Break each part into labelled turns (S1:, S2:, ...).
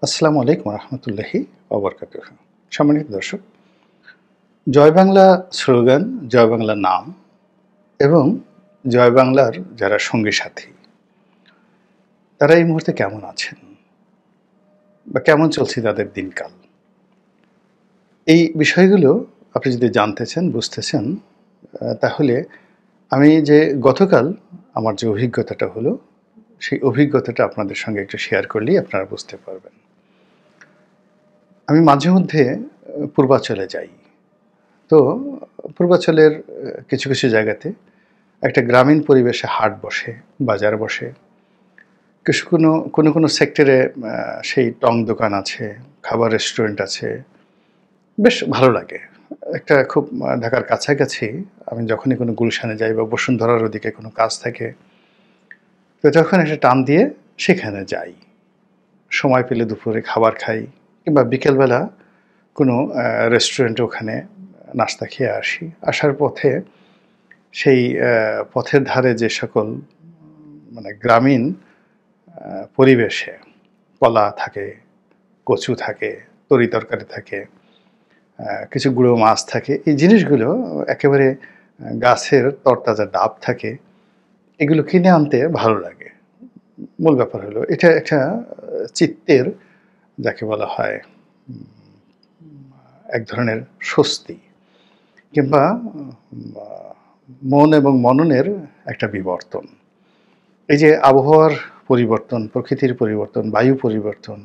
S1: আসসালামু আলাইকুম রহমতুল্লাহি ওবরকাতুহ। সম্মানিত দর্শক, জয় বাংলা স্লোগান, জয় বাংলা নাম এবং জয় বাংলার যারা সঙ্গী সাথী, তারা এই মুহূর্তে কেমন আছেন বা কেমন চলছে তাদের দিনকাল, এই বিষয়গুলো আপনি যদি জানতে চান, বুঝতে চান, তাহলে আমি যে গতকাল আমার যে অভিজ্ঞতাটা হলো, সেই অভিজ্ঞতাটা আপনাদের সঙ্গে একটু শেয়ার করলেই আপনারা বুঝতে পারবেন। আমি মাঝে মধ্যে পূর্বাঞ্চলে যাই। তো পূর্বাঞ্চলের কিছু কিছু জায়গাতে একটা গ্রামীণ পরিবেশে হাট বসে, বাজার বসে। কোনো সেক্টরে সেই টং দোকান আছে, খাবার রেস্টুরেন্ট আছে। বেশ ভালো লাগে। একটা খুব ঢাকার কাছাকাছি আমি যখনই কোনো গুলশানে যাই বা বসুন্ধরার ওদিকে কোনো কাজ থাকে, তো তখন একটা টান দিয়ে সেখানে যাই। সময় পেলে দুপুরে খাবার খাই কিংবা বিকেলবেলা কোনো রেস্টুরেন্টে ওখানে নাস্তা খেয়ে আসি। আসার পথে সেই পথের ধারে যে সকল গ্রামীণ পরিবেশে কলা থাকে, কচু থাকে, তরি-তরকারি থাকে, কিছু গুঁড়ো মাছ থাকে। এই জিনিসগুলো একেবারে গাছের তরতাজা ডাব থাকে। এগুলো কিনে আনতে ভালো লাগে। মূল ব্যাপার হলো এটা একটা চিত্তের, যাকে বলা হয় এক ধরনের স্বস্তি কিংবা আ মন এবং মননের একটা বিবর্তন। এই যে আবহাওয়ার পরিবর্তন, প্রকৃতির পরিবর্তন, বায়ু পরিবর্তন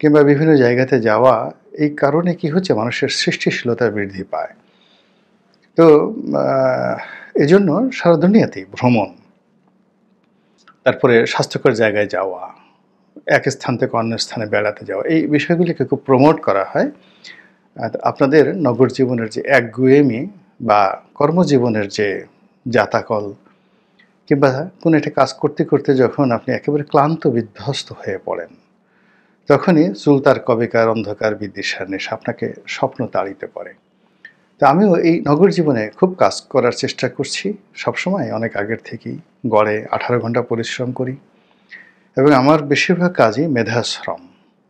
S1: কিংবা বিভিন্ন জায়গাতে যাওয়া, এই কারণে কি হচ্ছে, মানুষের সৃষ্টিশীলতা বৃদ্ধি পায়। তো আ এজন্য সারা দুনিয়াতেই ভ্রমণ, তারপরে স্বাস্থ্যকর জায়গায় যাওয়া, এক স্থান থেকে অন্য স্থানে বেড়াতে যাওয়া, এই বিষয়গুলিকে খুব প্রমোট করা হয়। আপনাদের নগর জীবনের যে একগুঁয়েমি বা কর্মজীবনের যে যাতাকল কিংবা কোনো একটা কাজ করতে করতে যখন আপনি একেবারে ক্লান্ত বিধ্বস্ত হয়ে পড়েন, তখনই চুলতার কবেকার অন্ধকার বিদ্বেষার নেশা আপনাকে স্বপ্ন তাড়িতে পারে। তো আমিও এই নগর জীবনে খুব কাজ করার চেষ্টা করছি সবসময়, অনেক আগের থেকেই। গড়ে 18 ঘন্টা পরিশ্রম করি এবং আমার বেশিরভাগ কাজই মেধাশ্রম।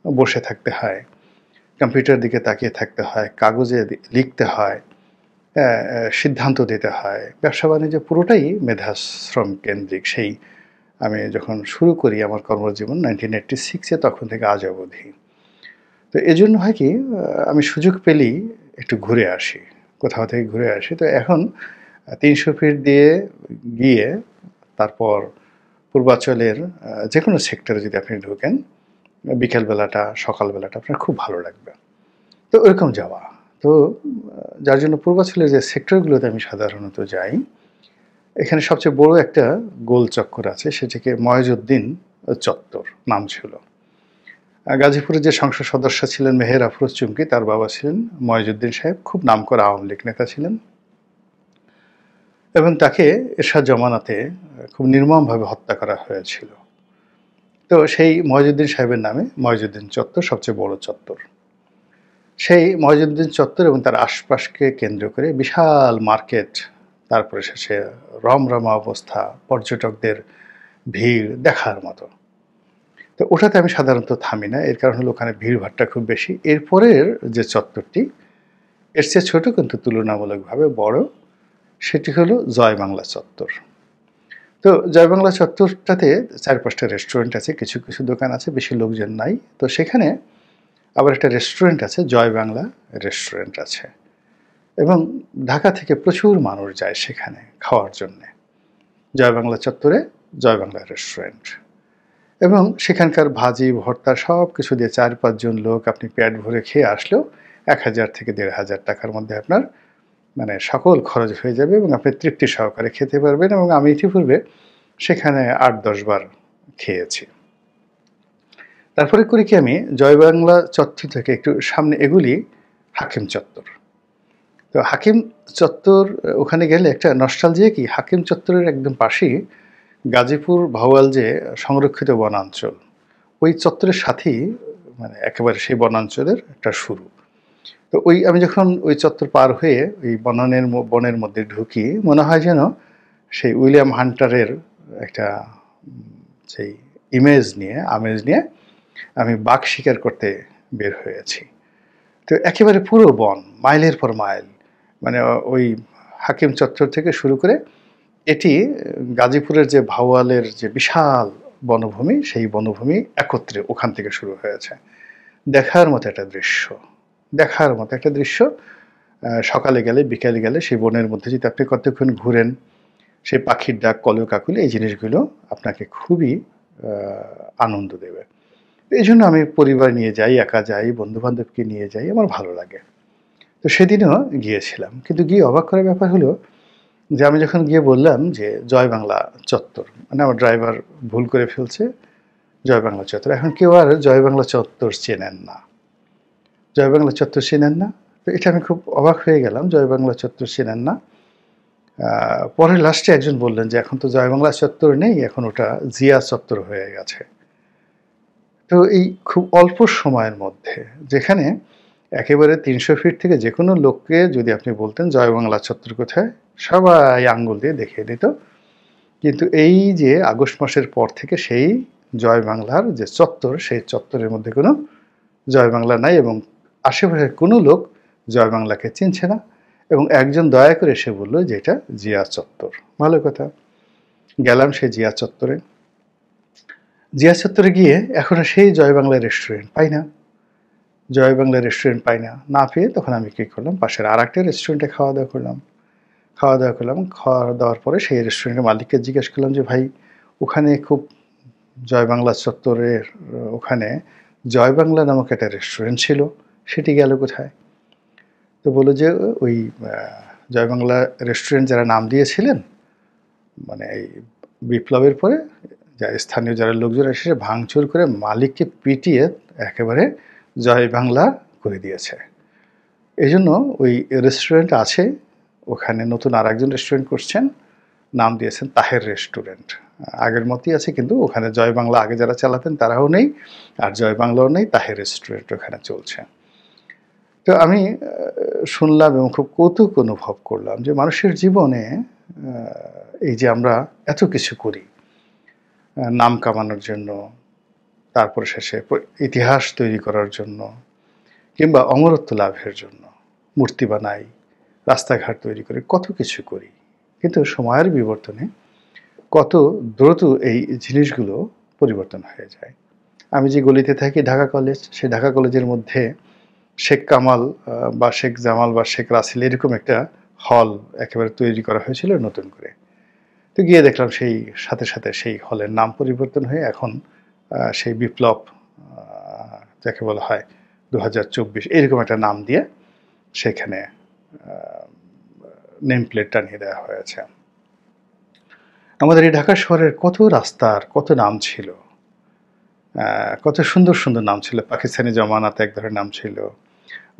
S1: বসে থাকতে হয়, কম্পিউটার দিকে তাকিয়ে থাকতে হয়, কাগজে লিখতে হয়, সিদ্ধান্ত দিতে হয়। ব্যবসা-বাণিজ্য পুরোটাই মেধাশ্রম কেন্দ্রিক। সেই আমি যখন শুরু করি আমার কর্মজীবন 1986 তখন থেকে আজ অবধি। তো এজন্য হয় কি, আমি সুযোগ পেলেই একটু ঘুরে আসি। কোথাও থেকে ঘুরে আসি। তো এখন ৩০০ ফিট দিয়ে গিয়ে তারপর পূর্বাঞ্চলের যেকোনো সেক্টরে যদি আপনি ঢোকেন, বিকেল বেলাটা, সকাল বেলাটা আপনার খুব ভালো লাগবে। তো ওরকম যাওয়া। তো যার জন্য পূর্বাঞ্চলের যে সেক্টরগুলোতে আমি সাধারণত যাই, এখানে সবচেয়ে বড় একটা গোল চক্কর আছে, সেটিকে ময়জউদ্দিন চত্বর নাম ছিল। গাজীপুরের যে সংসদ সদস্য ছিলেন মেহের আফরোজ চুমকি, তার বাবা ছিলেন ময়জউদ্দিন সাহেব, খুব নামকরা আওয়ামী লীগ নেতা ছিলেন এবং তাকে এরশাদ জমানাতে খুব নির্মমভাবে হত্যা করা হয়েছিল। তো সেই ময়জউদ্দিন সাহেবের নামে ময়জউদ্দিন চত্বর সবচেয়ে বড় চত্বর। সেই ময়জউদ্দিন চত্বর এবং তার আশপাশকে কেন্দ্র করে বিশাল মার্কেট, তারপরে শেষে রমরমা অবস্থা, পর্যটকদের ভিড় দেখার মতো। তো ওটাতে আমি সাধারণত থামি না। এর কারণ হলো ওখানে ভিড়ভাট্টা খুব বেশি। এরপরের যে চত্বরটি, এর চেয়ে ছোট কিন্তু তুলনামূলকভাবে বড়, সেটি হলো জয় বাংলা চত্বর। তো জয় বাংলা চত্বরটাতে ৪-৫টা রেস্টুরেন্ট আছে, কিছু কিছু দোকান আছে, বেশি লোকজন নাই। তো সেখানে আবার একটা রেস্টুরেন্ট আছে, জয় বাংলা রেস্টুরেন্ট আছে এবং ঢাকা থেকে প্রচুর মানুষ যায় সেখানে খাওয়ার জন্যে। জয় বাংলা চত্বরে জয় বাংলা রেস্টুরেন্ট এবং সেখানকার ভাজি, ভর্তা সব কিছু দিয়ে ৪-৫ জন লোক আপনি পেট ভরে খেয়ে আসলেও ১,০০০ থেকে ১,৫০০ টাকার মধ্যে আপনার সকল খরচ হয়ে যাবে এবং আপনি তৃপ্তি সহকারে খেতে পারবেন। এবং আমি ইতিপূর্বে সেখানে ৮-১০ বার খেয়েছি। তারপরে করি কি, আমি জয় বাংলা চত্বর থেকে একটু সামনে এগুলি হাকিম চত্বর। তো হাকিম চত্বর, ওখানে গেলে একটা নস্টালজিয়া কি, হাকিম চত্বরের একদম পাশেই গাজীপুর ভাওয়াল যে সংরক্ষিত বনাঞ্চল, ওই চত্বরের সাথেই একেবারে সেই বনাঞ্চলের একটা শুরু। তো আমি যখন ওই চত্বর পার হয়ে ওই বনের মধ্যে ঢুকি, মনে হয় যেন সেই উইলিয়াম হান্টারের একটা সেই আমেজ নিয়ে আমি বাঘ শিকার করতে বের হয়েছি। তো একেবারে পুরো বন, মাইলের পর মাইল। মানে ওই হাকিম চত্বর থেকে শুরু করে এটি গাজীপুরের যে ভাওয়ালের যে বিশাল বনভূমি, সেই বনভূমি একত্রে ওখান থেকে শুরু হয়েছে। দেখার মতো একটা দৃশ্য, দেখার মতো একটা দৃশ্য। সকালে গেলে, বিকেলে গেলে সেই বনের মধ্যে যদি আপনি কতক্ষণ ঘুরেন, সেই পাখির ডাক, কলকাকলি এই জিনিসগুলো আপনাকে খুবই আনন্দ দেবে। এইজন্য আমি পরিবার নিয়ে যাই, একা যাই, বন্ধু-বান্ধবকে নিয়ে যাই, আমার ভালো লাগে। তো সেদিনও গিয়েছিলাম। কিন্তু গিয়ে অবাক করার ব্যাপার হলো যে আমি যখন গিয়ে বললাম যে জয় বাংলা চত্বর, মানে আমার ড্রাইভার ভুল করে ফেলছে, জয় বাংলা চত্বর। এখন কেউ আর জয় বাংলা চত্বর চেনেন না। জয় বাংলা চত্বর চেনেন না? তো এটা আমি খুব অবাক হয়ে গেলাম, জয় বাংলা চত্বর চেনেন না। পরে লাস্টে একজন বললেন যে এখন তো জয় বাংলা চত্বর নেই, এখন ওটা জিয়া চত্বর হয়ে গেছে। তো এই খুব অল্প সময়ের মধ্যে, যেখানে একেবারে ৩০০ ফিট থেকে যে কোনো লোককে যদি আপনি বলতেন জয় বাংলা চত্বর কোথায়, সবাই আঙ্গুল দিয়ে দেখিয়ে দিত। কিন্তু এই যে আগস্ট মাসের পর থেকে সেই জয় বাংলার যে চত্বর, সেই চত্বরের মধ্যে কোনো জয় বাংলা নাই এবং আশেপাশের কোনো লোক জয় বাংলাকে চিনছে না। এবং একজন দয়া করে এসে বলল যে এটা জিয়া চত্বর। ভালো কথা। গেলাম সেই জিয়া চত্বরে। জিয়া চত্বরে গিয়ে এখনো সেই জয় বাংলা রেস্টুরেন্ট পাই না। জয় বাংলা রেস্টুরেন্ট পাই না। না পেয়ে তখন আমি কী করলাম, পাশের আরেকটা রেস্টুরেন্টে খাওয়া দাওয়া করলাম। খাওয়া দাওয়ার পরে সেই রেস্টুরেন্টের মালিককে জিজ্ঞেস করলাম যে ভাই, ওখানে খুব জয় বাংলা চত্বরের ওখানে জয় বাংলা নামক একটা রেস্টুরেন্ট ছিল, সেটি গেল কোথায়? তো বললো যে ওই জয় বাংলা রেস্টুরেন্ট যারা নাম দিয়েছিলেন, মানে এই বিপ্লবের পরে স্থানীয় যারা লোকজন এসে ভাঙচুর করে মালিককে পিটিয়ে একেবারে জয় বাংলা করে দিয়েছে। এই জন্য ওই রেস্টুরেন্ট আছে, ওখানে নতুন আর একজন রেস্টুরেন্ট করছেন, নাম দিয়েছেন তাহের রেস্টুরেন্ট। আগের মতোই আছে, কিন্তু ওখানে জয় বাংলা আগে যারা চালাতেন তারাও নেই, আর জয় বাংলাও নেই, তাহের রেস্টুরেন্ট ওখানে চলছে। তো আমি শুনলাম এবং খুব কৌতুক অনুভব করলাম যে মানুষের জীবনে এই যে আমরা এত কিছু করি নাম কামানোর জন্য, তারপর শেষে ইতিহাস তৈরি করার জন্য, কিংবা অমরত্ব লাভের জন্য মূর্তি বানাই, রাস্তাঘাট তৈরি করি, কত কিছু করি, কিন্তু সময়ের বিবর্তনে কত দ্রুত এই জিনিসগুলো পরিবর্তন হয়ে যায়। আমি যে গলিতে থাকি ঢাকা কলেজ, সেই ঢাকা কলেজের মধ্যে শেখ কামাল বা শেখ জামাল বা শেখ রাসেল এরকম একটা হল একেবারে তৈরি করা হয়েছিল নতুন করে। তো গিয়ে দেখলাম সেই সাথে সাথে সেই হলের নাম পরিবর্তন হয়ে এখন সেই বিপ্লব যাকে বলা হয় 2024 এরকম একটা নাম দিয়ে সেখানে নেম প্লেট টানিয়ে দেওয়া হয়েছে। আমাদের এই ঢাকা শহরের কত রাস্তার কত নাম ছিল, কত সুন্দর সুন্দর নাম ছিল। পাকিস্তানি জমানাতে এক ধরনের নাম ছিল,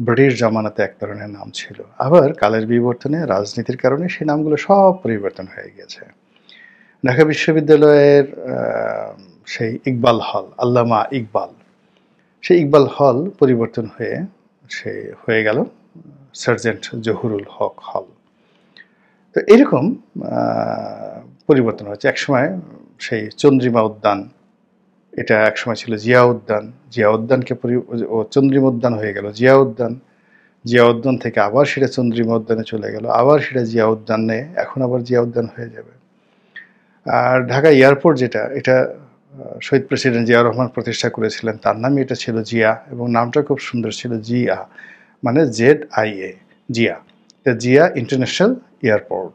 S1: ব্রিটিশ জমানাতে এক ধরনের নাম ছিল, আবার কালের বিবর্তনে রাজনীতির কারণে সেই নামগুলো সব পরিবর্তন হয়ে গেছে। ঢাকা বিশ্ববিদ্যালয়ের সেই ইকবাল হল, আল্লামা ইকবাল, সেই ইকবাল হল পরিবর্তন হয়ে সে হয়ে গেল সার্জেন্ট জহুরুল হক হল। তো এরকম পরিবর্তন হচ্ছে। একসময় সেই চন্দ্রিমা উদ্যান, এটা একসময় ছিল জিয়া উদ্যান, জিয়া উদ্যানকে চন্দ্রিমা উদ্যান হয়ে গেল জিয়া উদ্যান, জিয়া উদ্যান থেকে আবার সেটা চন্দ্রিমা উদ্যানে চলে গেল, আবার সেটা জিয়া উদ্যানে, এখন আবার জিয়া উদ্যান হয়ে যাবে। আর ঢাকা এয়ারপোর্ট যেটা, এটা শহীদ প্রেসিডেন্ট জিয়াউর রহমান প্রতিষ্ঠা করেছিলেন, তার নামে এটা ছিল জিয়া, এবং নামটা খুব সুন্দর ছিল, জিয়া মানে ZIA, Zia. Zia international airport,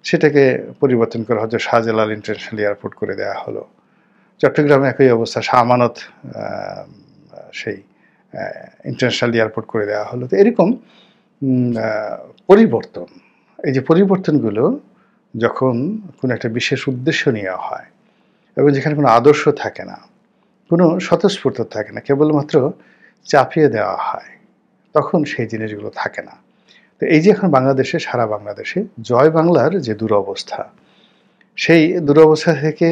S1: সেটাকে পরিবর্তন করা হচ্ছে শাহজালাল ইন্টারন্যাশনাল এয়ারপোর্ট করে দেওয়া হলো। চট্টগ্রামে একই অবস্থা, শাহ আমানত সেই ইন্টারন্যাশনাল এয়ারপোর্ট করে দেওয়া হলো। তো এরকম পরিবর্তন, এই যে পরিবর্তনগুলো যখন কোনো একটা বিশেষ উদ্দেশ্য নেওয়া হয় এবং যেখানে কোনো আদর্শ থাকে না, কোনো স্বতঃস্ফূর্ত থাকে না, কেবলমাত্র চাপিয়ে দেওয়া হয়, তখন সেই জিনিসগুলো থাকে না। তো এই যে এখন বাংলাদেশে, সারা বাংলাদেশে জয় বাংলার যে দুরবস্থা, সেই দুরবস্থা থেকে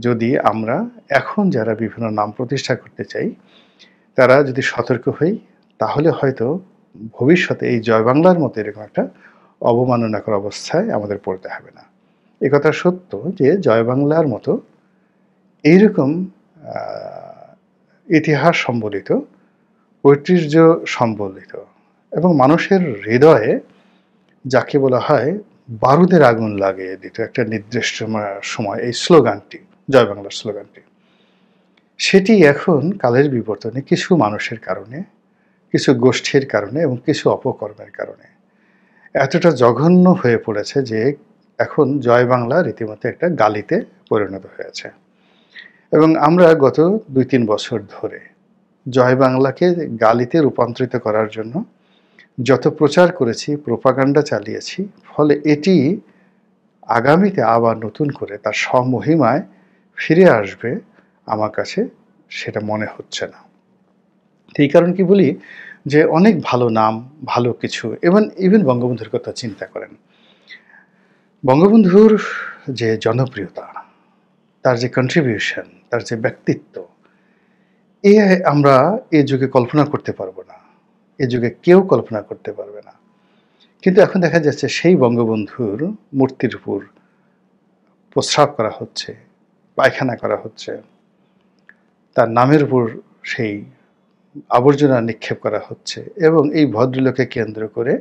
S1: যদি আমরা এখন যারা বিভিন্ন নাম প্রতিষ্ঠা করতে চাই তারা যদি সতর্ক হই, তাহলে হয়তো ভবিষ্যতে এই জয় বাংলার মতো এরকম একটা অবমাননাকর অবস্থায় আমাদের পড়তে হবে না। এ কথা সত্য যে জয় বাংলার মতো এইরকম ইতিহাস সম্বলিত, ঐতিহ্য সম্বলিত এবং মানুষের হৃদয়ে যাকে বলা হয় বারুদের আগুন লাগিয়ে দিত একটা নির্দিষ্ট সময়, এই স্লোগানটি, জয় বাংলার স্লোগানটি, সেটি এখন কালের বিবর্তনে কিছু মানুষের কারণে, কিছু গোষ্ঠীর কারণে এবং কিছু অপকর্মের কারণে এতটা জঘন্য হয়ে পড়েছে যে এখন জয় বাংলা রীতিমতো একটা গালিতে পরিণত হয়েছে। এবং আমরা গত ২-৩ বছর ধরে জয় বাংলাকে গালিতে রূপান্তরিত করার জন্য যত প্রচার করেছি, প্রোপাগান্ডা চালিয়েছি, ফলে এটি আগামীতে আবার নতুন করে তার স্বমহিমায় ফিরে আসবে আমার কাছে সেটা মনে হচ্ছে না। এই কারণ কি বলি যে অনেক ভালো নাম, ভালো কিছু, ইভেন বঙ্গবন্ধুর কথা চিন্তা করেন। বঙ্গবন্ধুর যে জনপ্রিয়তা, তার যে কন্ট্রিবিউশন, তার যে ব্যক্তিত্ব, আমরা এ যুগে কল্পনা করতে পারবো না, এ যুগে কেউ কল্পনা করতে পারবে না। কিন্তু এখন দেখা যাচ্ছে সেই বঙ্গবন্ধুর মূর্তির উপর প্রস্রাব করা হচ্ছে, পায়খানা করা হচ্ছে, তার নামের উপর সেই আবর্জনা নিক্ষেপ করা হচ্ছে এবং এই ভদ্রলোককে কেন্দ্র করে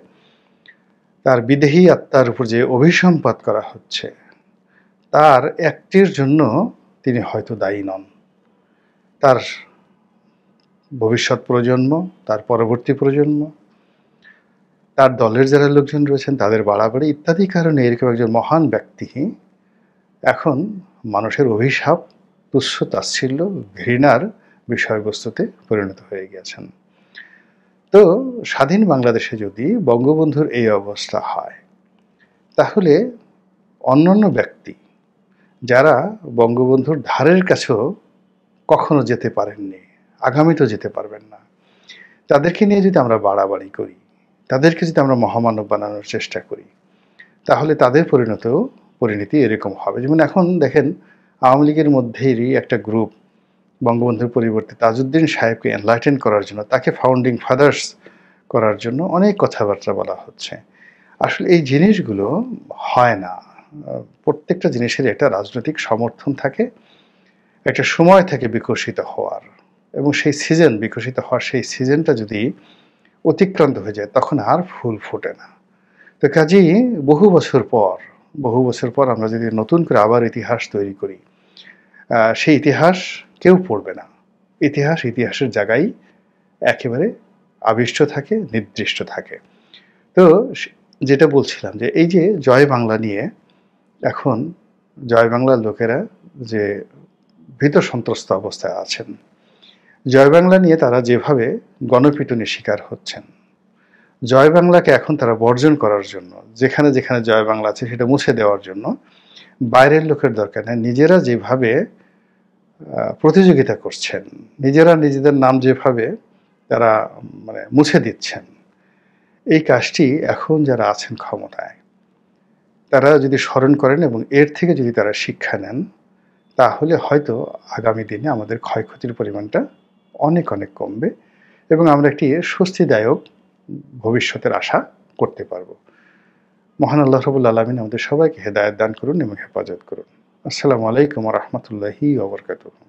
S1: তার বিদেহী আত্মার উপর যে অভিসম্পাত করা হচ্ছে, তার একটির জন্য তিনি হয়তো দায়ী নন। তার ভবিষ্যৎ প্রজন্ম, তার পরবর্তী প্রজন্ম, তার দলের যারা লোকজন রয়েছেন তাদের বাড়াবাড়ি ইত্যাদি কারণে এরকম একজন মহান ব্যক্তি এখন মানুষের অভিশাপ, তুচ্ছ তাচ্ছিল্য, ঘৃণার বিষয়বস্তুতে পরিণত হয়ে গেছেন। তো স্বাধীন বাংলাদেশে যদি বঙ্গবন্ধুর এই অবস্থা হয়, তাহলে অন্যান্য ব্যক্তি যারা বঙ্গবন্ধুর ধারের কাছেও কখনো যেতে পারেননি, আগামীতেও যেতে পারবেন না, তাদেরকে নিয়ে যদি আমরা বাড়াবাড়ি করি, তাদেরকে যদি আমরা মহামানব বানানোর চেষ্টা করি, তাহলে তাদের পরিণতি এরকম হবে। যেমন এখন দেখেন আওয়ামী লীগের মধ্যেই একটা গ্রুপ বঙ্গবন্ধুর পরিবর্তে তাজউদ্দিন সাহেবকে এনলাইটেন করার জন্য, তাকে ফাউন্ডিং ফাদার্স করার জন্য অনেক কথাবার্তা বলা হচ্ছে। আসলে এই জিনিসগুলো হয় না। প্রত্যেকটা জিনিসের একটা রাজনৈতিক সমর্থন থাকে, একটা সময় থাকে বিকশিত হওয়ার, এবং সেই সিজন, বিকশিত হওয়ার সেই সিজনটা যদি অতিক্রান্ত হয়ে যায় তখন আর ফুল ফোটে না। তো কাজেই বহু বছর পর আমরা যদি নতুন করে আবার ইতিহাস তৈরি করি, সেই ইতিহাস কেউ পড়বে না। ইতিহাসের জায়গায় একেবারে আবিষ্ট থাকে, নির্দিষ্ট থাকে। তো যেটা বলছিলাম যে এই যে জয় বাংলা নিয়ে এখন জয় বাংলার লোকেরা যে ভীত সন্ত্রস্ত অবস্থায় আছেন, জয় বাংলা নিয়ে তারা যেভাবে গণপিটুনির শিকার হচ্ছেন, জয় বাংলাকে এখন তারা বর্জন করার জন্য, যেখানে যেখানে জয় বাংলা আছে সেটা মুছে দেওয়ার জন্য বাইরের লোকের দরকার নেই, নিজেরা যেভাবে প্রতিযোগিতা করছেন, নিজেরা নিজেদের নাম যেভাবে তারা মুছে দিচ্ছেন, এই কাজটি এখন যারা আছেন ক্ষমতায় তারা যদি স্মরণ করেন এবং এর থেকে যদি তারা শিক্ষা নেন, তাহলে হয়তো আগামী দিনে আমাদের ক্ষয়ক্ষতির পরিমাণটা অনেক অনেক কমবে এবং আমরা একটি স্বস্তিদায়ক ভবিষ্যতের আশা করতে পারবো। মহান আল্লাহ রাব্বুল আলামিন আমাদের সবাইকে হেদায়েত দান করুন এবং হেফাজত করুন। আসসালামু আলাইকুম ওয়া রাহমাতুল্লাহি ওয়া বারাকাতুহু।